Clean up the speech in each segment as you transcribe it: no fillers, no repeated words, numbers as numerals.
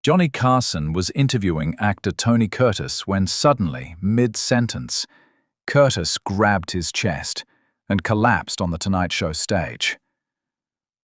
Johnny Carson was interviewing actor Tony Curtis when suddenly, mid-sentence, Curtis grabbed his chest and collapsed on the Tonight Show stage.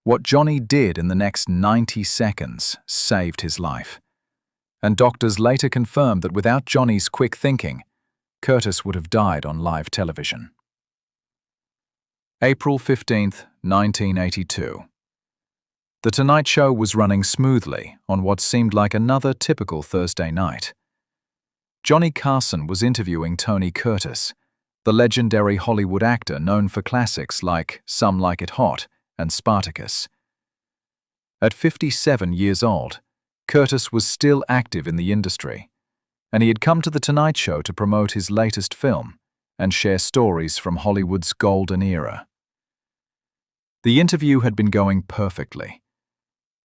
What Johnny did in the next 90 seconds saved his life, and doctors later confirmed that without Johnny's quick thinking, Curtis would have died on live television. April 15, 1982. The Tonight Show was running smoothly on what seemed like another typical Thursday night. Johnny Carson was interviewing Tony Curtis, the legendary Hollywood actor known for classics like Some Like It Hot and Spartacus. At 57 years old, Curtis was still active in the industry, and he had come to The Tonight Show to promote his latest film and share stories from Hollywood's golden era. The interview had been going perfectly.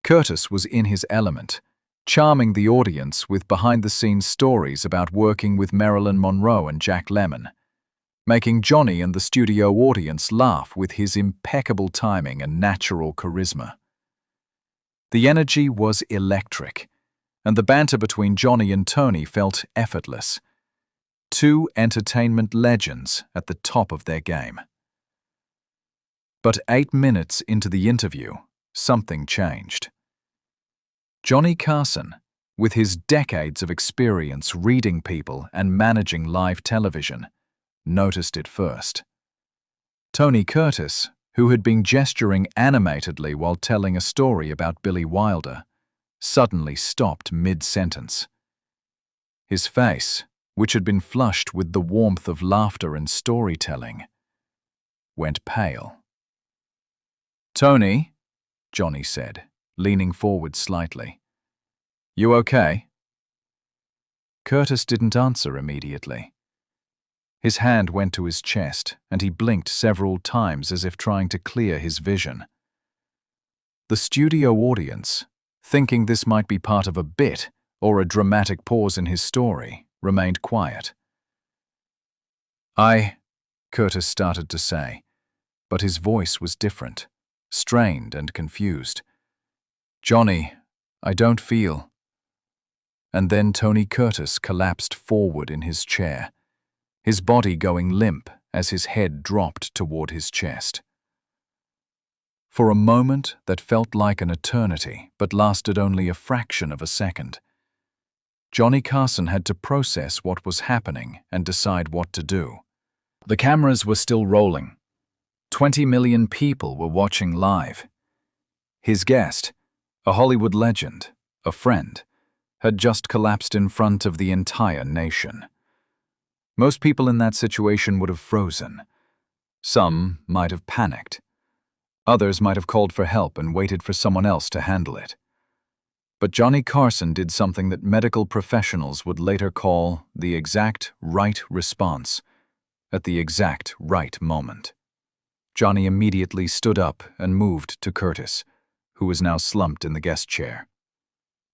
Curtis was in his element, charming the audience with behind-the-scenes stories about working with Marilyn Monroe and Jack Lemmon, making Johnny and the studio audience laugh with his impeccable timing and natural charisma. The energy was electric, and the banter between Johnny and Tony felt effortless. Two entertainment legends at the top of their game. But 8 minutes into the interview, something changed. Johnny Carson, with his decades of experience reading people and managing live television, noticed it first. Tony Curtis, who had been gesturing animatedly while telling a story about Billy Wilder, suddenly stopped mid-sentence. His face, which had been flushed with the warmth of laughter and storytelling, went pale. "Tony," Johnny said, leaning forward slightly. "You okay?" Curtis didn't answer immediately. His hand went to his chest, and he blinked several times as if trying to clear his vision. The studio audience, thinking this might be part of a bit or a dramatic pause in his story, remained quiet. Curtis started to say, but his voice was different, strained and confused. "Johnny, I don't feel." And then Tony Curtis collapsed forward in his chair, his body going limp as his head dropped toward his chest. For a moment that felt like an eternity, but lasted only a fraction of a second, Johnny Carson had to process what was happening and decide what to do. The cameras were still rolling. 20 million people were watching live. His guest, a Hollywood legend, a friend, had just collapsed in front of the entire nation. Most people in that situation would have frozen. Some might have panicked. Others might have called for help and waited for someone else to handle it. But Johnny Carson did something that medical professionals would later call the exact right response, at the exact right moment. Johnny immediately stood up and moved to Curtis, who was now slumped in the guest chair.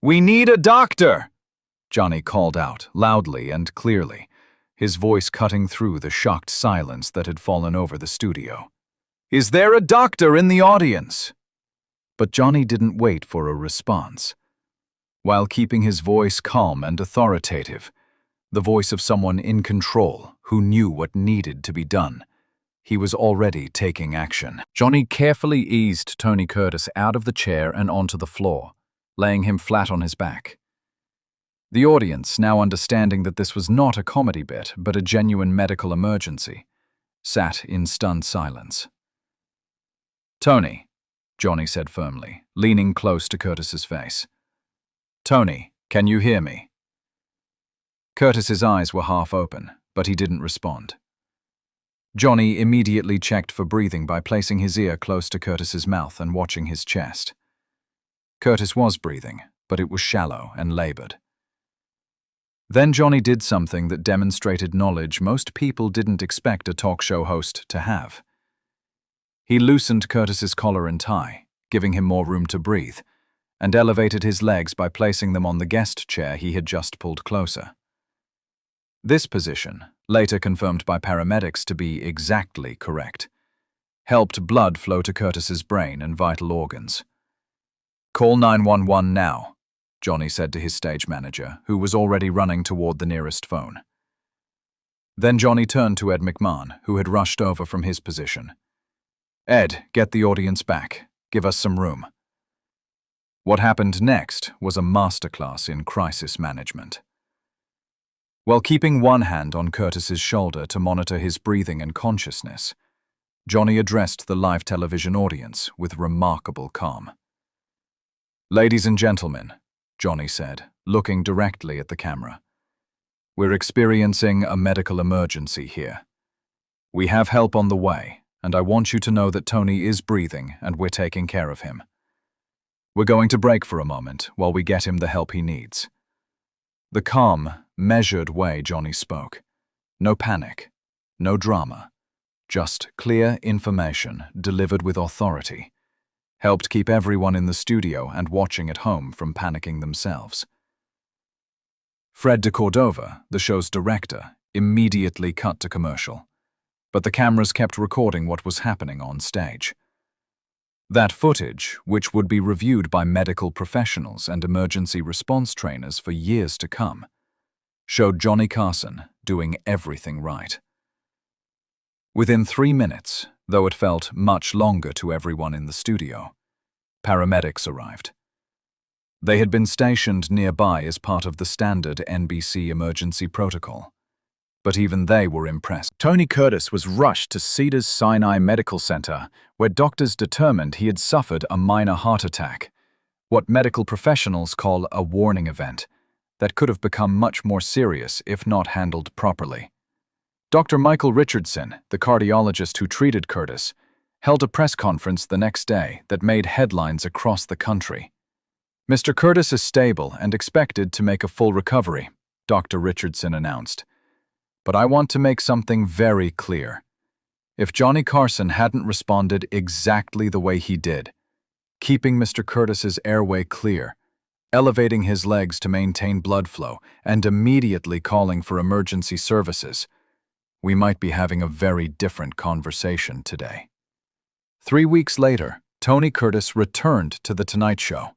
"We need a doctor!" Johnny called out, loudly and clearly, his voice cutting through the shocked silence that had fallen over the studio. "Is there a doctor in the audience?" But Johnny didn't wait for a response. While keeping his voice calm and authoritative, the voice of someone in control who knew what needed to be done, he was already taking action. Johnny carefully eased Tony Curtis out of the chair and onto the floor, laying him flat on his back. The audience, now understanding that this was not a comedy bit but a genuine medical emergency, sat in stunned silence. "Tony," Johnny said firmly, leaning close to Curtis's face. "Tony, can you hear me?" Curtis's eyes were half open, but he didn't respond. Johnny immediately checked for breathing by placing his ear close to Curtis's mouth and watching his chest. Curtis was breathing, but it was shallow and labored. Then Johnny did something that demonstrated knowledge most people didn't expect a talk show host to have. He loosened Curtis's collar and tie, giving him more room to breathe, and elevated his legs by placing them on the guest chair he had just pulled closer. This position, later confirmed by paramedics to be exactly correct, helped blood flow to Curtis's brain and vital organs. "Call 911 now," Johnny said to his stage manager, who was already running toward the nearest phone. Then Johnny turned to Ed McMahon, who had rushed over from his position. "Ed, get the audience back. Give us some room." What happened next was a masterclass in crisis management. While keeping one hand on Curtis's shoulder to monitor his breathing and consciousness, Johnny addressed the live television audience with remarkable calm. "Ladies and gentlemen," Johnny said, looking directly at the camera, "we're experiencing a medical emergency here. We have help on the way, and I want you to know that Tony is breathing and we're taking care of him. We're going to break for a moment while we get him the help he needs." The calm, measured way Johnny spoke. No panic, no drama, just clear information delivered with authority, helped keep everyone in the studio and watching at home from panicking themselves. Fred de Cordova, the show's director, immediately cut to commercial, but the cameras kept recording what was happening on stage. That footage, which would be reviewed by medical professionals and emergency response trainers for years to come, showed Johnny Carson doing everything right. Within 3 minutes, though it felt much longer to everyone in the studio, paramedics arrived. They had been stationed nearby as part of the standard NBC emergency protocol, but even they were impressed. Tony Curtis was rushed to Cedars-Sinai Medical Center, where doctors determined he had suffered a minor heart attack, what medical professionals call a warning event, that could have become much more serious if not handled properly. Dr. Michael Richardson, the cardiologist who treated Curtis, held a press conference the next day that made headlines across the country. "Mr. Curtis is stable and expected to make a full recovery," Dr. Richardson announced. "But I want to make something very clear. If Johnny Carson hadn't responded exactly the way he did, keeping Mr. Curtis's airway clear, elevating his legs to maintain blood flow, and immediately calling for emergency services, we might be having a very different conversation today." 3 weeks later, Tony Curtis returned to The Tonight Show.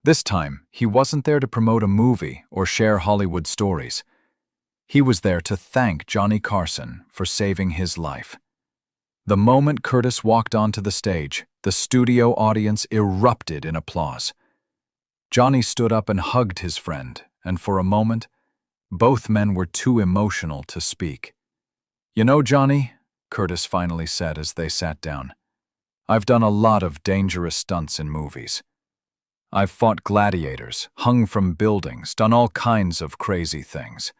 This time, he wasn't there to promote a movie or share Hollywood stories. He was there to thank Johnny Carson for saving his life. The moment Curtis walked onto the stage, the studio audience erupted in applause. Johnny stood up and hugged his friend, and for a moment, both men were too emotional to speak. "You know, Johnny," Curtis finally said as they sat down, "I've done a lot of dangerous stunts in movies. I've fought gladiators, hung from buildings, done all kinds of crazy things.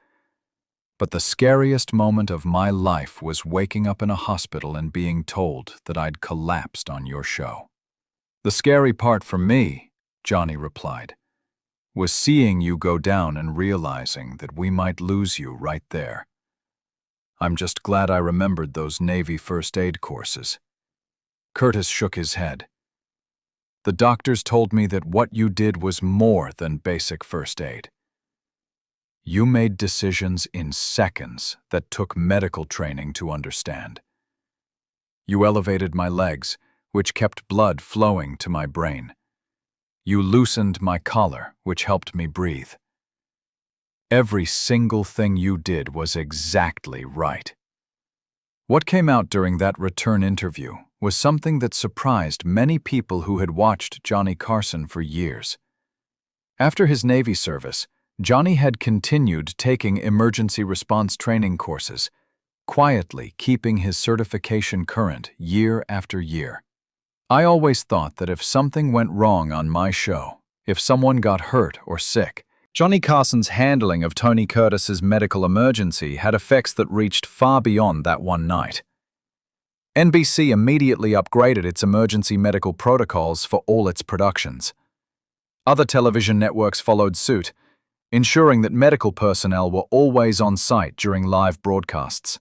But the scariest moment of my life was waking up in a hospital and being told that I'd collapsed on your show." "The scary part for me," Johnny replied, "was seeing you go down and realizing that we might lose you right there. I'm just glad I remembered those Navy first aid courses." Curtis shook his head. "The doctors told me that what you did was more than basic first aid. You made decisions in seconds that took medical training to understand. You elevated my legs, which kept blood flowing to my brain. You loosened my collar, which helped me breathe. Every single thing you did was exactly right." What came out during that return interview was something that surprised many people who had watched Johnny Carson for years. After his Navy service, Johnny had continued taking emergency response training courses, quietly keeping his certification current year after year. "I always thought that if something went wrong on my show, if someone got hurt or sick, Johnny Carson's handling of Tony Curtis's medical emergency had effects that reached far beyond that one night." NBC immediately upgraded its emergency medical protocols for all its productions. Other television networks followed suit, ensuring that medical personnel were always on site during live broadcasts.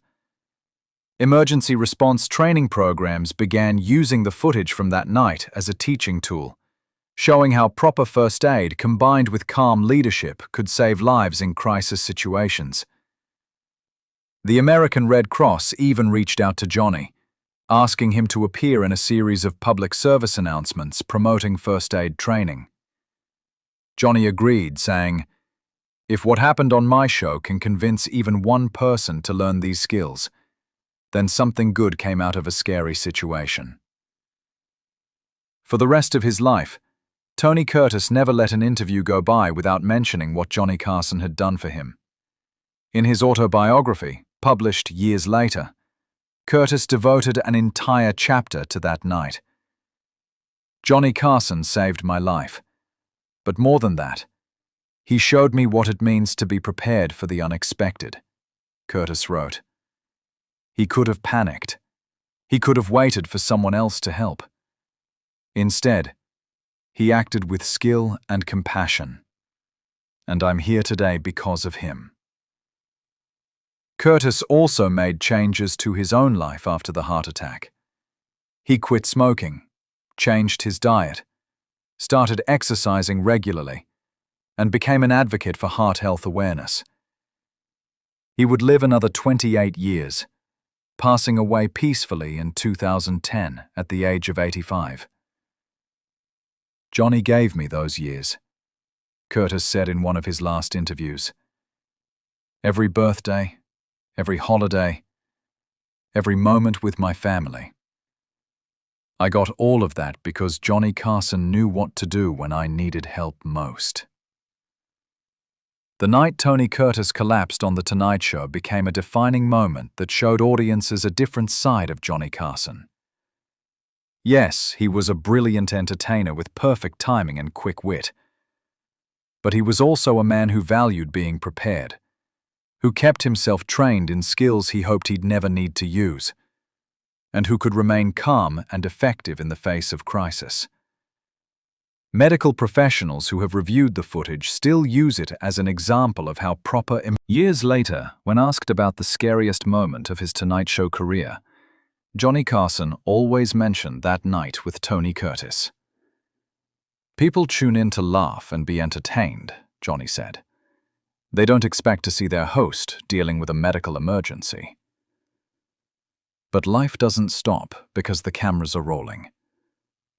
Emergency response training programs began using the footage from that night as a teaching tool, showing how proper first aid combined with calm leadership could save lives in crisis situations. The American Red Cross even reached out to Johnny, asking him to appear in a series of public service announcements promoting first aid training. Johnny agreed, saying, "If what happened on my show can convince even one person to learn these skills, then something good came out of a scary situation." For the rest of his life, Tony Curtis never let an interview go by without mentioning what Johnny Carson had done for him. In his autobiography, published years later, Curtis devoted an entire chapter to that night. "Johnny Carson saved my life. But more than that, he showed me what it means to be prepared for the unexpected," Curtis wrote. He could have panicked. He could have waited for someone else to help. Instead, he acted with skill and compassion. And I'm here today because of him. Curtis also made changes to his own life after the heart attack. He quit smoking, changed his diet, started exercising regularly, and became an advocate for heart health awareness. He would live another 28 years, passing away peacefully in 2010 at the age of 85. "Johnny gave me those years," Curtis said in one of his last interviews. "Every birthday, every holiday, every moment with my family. I got all of that because Johnny Carson knew what to do when I needed help most." The night Tony Curtis collapsed on The Tonight Show became a defining moment that showed audiences a different side of Johnny Carson. Yes, he was a brilliant entertainer with perfect timing and quick wit. But he was also a man who valued being prepared, who kept himself trained in skills he hoped he'd never need to use, and who could remain calm and effective in the face of crisis. Medical professionals who have reviewed the footage still use it as an example of how proper. Years later, when asked about the scariest moment of his Tonight Show career, Johnny Carson always mentioned that night with Tony Curtis. "People tune in to laugh and be entertained," Johnny said. "They don't expect to see their host dealing with a medical emergency. But life doesn't stop because the cameras are rolling.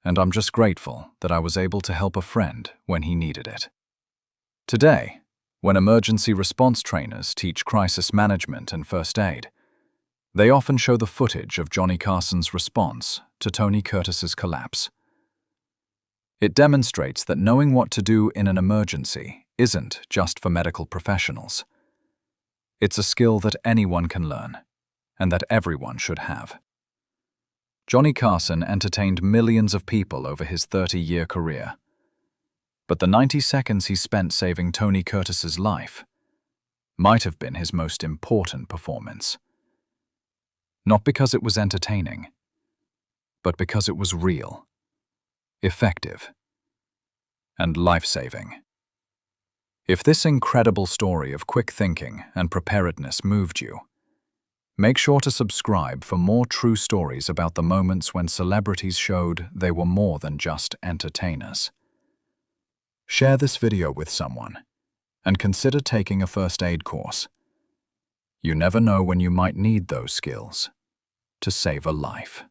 And I'm just grateful that I was able to help a friend when he needed it." Today, when emergency response trainers teach crisis management and first aid, they often show the footage of Johnny Carson's response to Tony Curtis's collapse. It demonstrates that knowing what to do in an emergency isn't just for medical professionals. It's a skill that anyone can learn, and that everyone should have. Johnny Carson entertained millions of people over his 30-year career. But the 90 seconds he spent saving Tony Curtis's life might have been his most important performance. Not because it was entertaining, but because it was real, effective, and life-saving. If this incredible story of quick thinking and preparedness moved you, make sure to subscribe for more true stories about the moments when celebrities showed they were more than just entertainers. Share this video with someone, and consider taking a first aid course. You never know when you might need those skills to save a life.